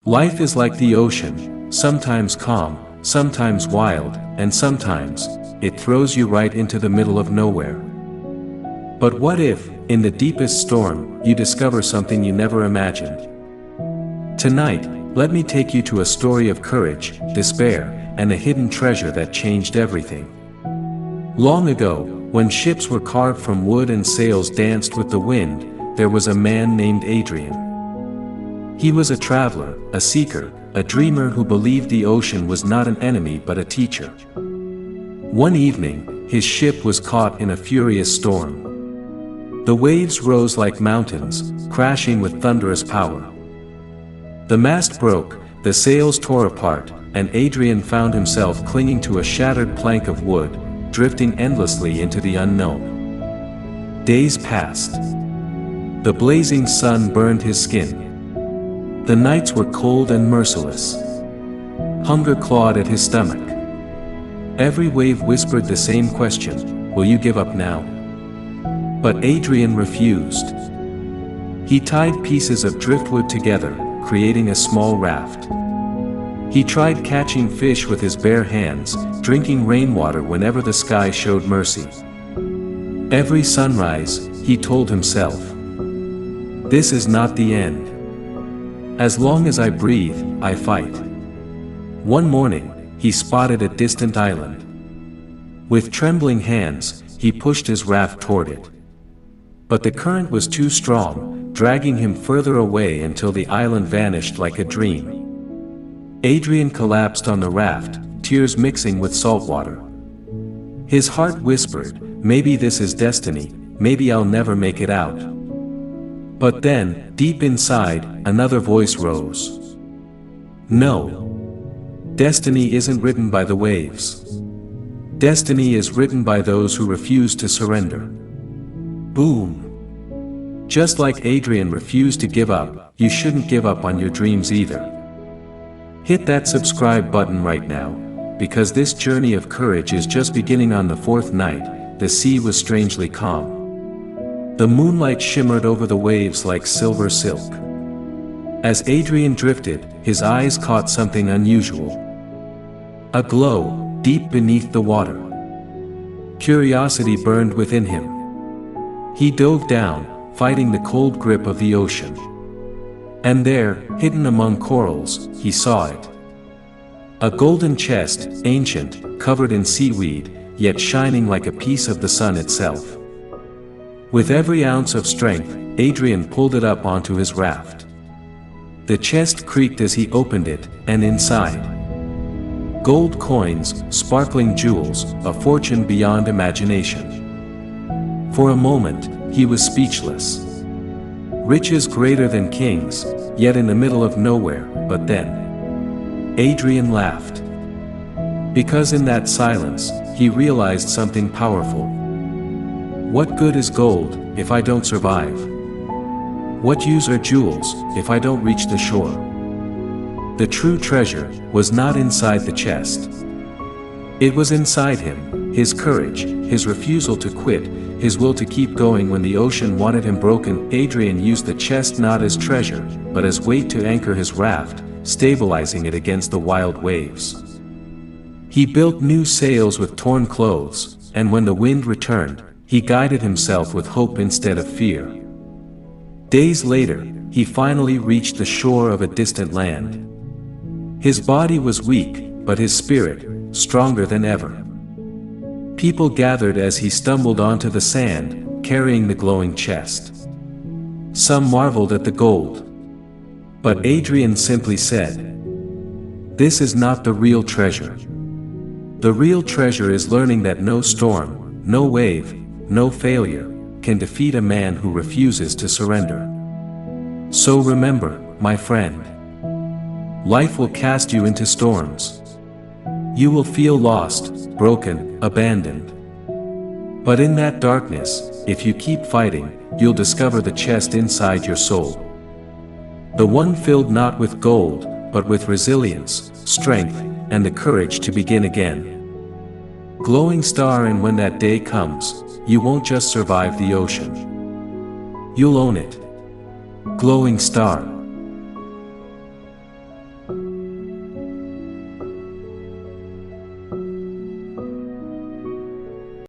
Life is like the ocean, sometimes calm, sometimes wild, and sometimes it throws you right into the middle of nowhere. But what if, in the deepest storm, you discover something you never imagined? Tonight, let me take you to a story of courage, despair, and a hidden treasure that changed everything. Long ago, when ships were carved from wood and sails danced with the wind, there was a man named Adrian. He was a traveler, a seeker, a dreamer who believed the ocean was not an enemy but a teacher. One evening, his ship was caught in a furious storm. The waves rose like mountains, crashing with thunderous power. The mast broke, the sails tore apart, and Adrian found himself clinging to a shattered plank of wood, drifting endlessly into the unknown. Days passed. The blazing sun burned his skin. The nights were cold and merciless. Hunger clawed at his stomach. Every wave whispered the same question, "Will you give up now?" But Adrian refused. He tied pieces of driftwood together, creating a small raft. He tried catching fish with his bare hands, drinking rainwater whenever the sky showed mercy. Every sunrise, he told himself, "This is not the end. As long as I breathe, I fight." One morning, he spotted a distant island. With trembling hands, he pushed his raft toward it. But the current was too strong, dragging him further away until the island vanished like a dream. Adrian collapsed on the raft, tears mixing with salt water. His heart whispered, "Maybe this is destiny, maybe I'll never make it out." But then, deep inside, another voice rose. "No. Destiny isn't written by the waves. Destiny is written by those who refuse to surrender." Boom! Just like Adrian refused to give up, you shouldn't give up on your dreams either. Hit that subscribe button right now, because this journey of courage is just beginning. On the fourth night, the sea was strangely calm. The moonlight shimmered over the waves like silver silk. As Adrian drifted, his eyes caught something unusual. A glow, deep beneath the water. Curiosity burned within him. He dove down, fighting the cold grip of the ocean. And there, hidden among corals, he saw it. A golden chest, ancient, covered in seaweed, yet shining like a piece of the sun itself. With every ounce of strength, Adrian pulled it up onto his raft. The chest creaked as he opened it, and inside, gold coins, sparkling jewels, a fortune beyond imagination. For a moment, he was speechless. Riches greater than kings, yet in the middle of nowhere. But then, Adrian laughed. Because in that silence, he realized something powerful. What good is gold, if I don't survive? What use are jewels, if I don't reach the shore? The true treasure was not inside the chest. It was inside him, his courage, his refusal to quit, his will to keep going when the ocean wanted him broken. Adrian used the chest not as treasure, but as weight to anchor his raft, stabilizing it against the wild waves. He built new sails with torn clothes, and when the wind returned, he guided himself with hope instead of fear. Days later, he finally reached the shore of a distant land. His body was weak, but his spirit, stronger than ever. People gathered as he stumbled onto the sand, carrying the glowing chest. Some marveled at the gold. But Adrian simply said, "This is not the real treasure. The real treasure is learning that no storm, no wave, no failure, can defeat a man who refuses to surrender." So remember, my friend, life will cast you into storms. You will feel lost, broken, abandoned. But in that darkness, if you keep fighting, you'll discover the chest inside your soul. The one filled not with gold, but with resilience, strength, and the courage to begin again. Glowing star, and when that day comes, you won't just survive the ocean. You'll own it. Glowing star.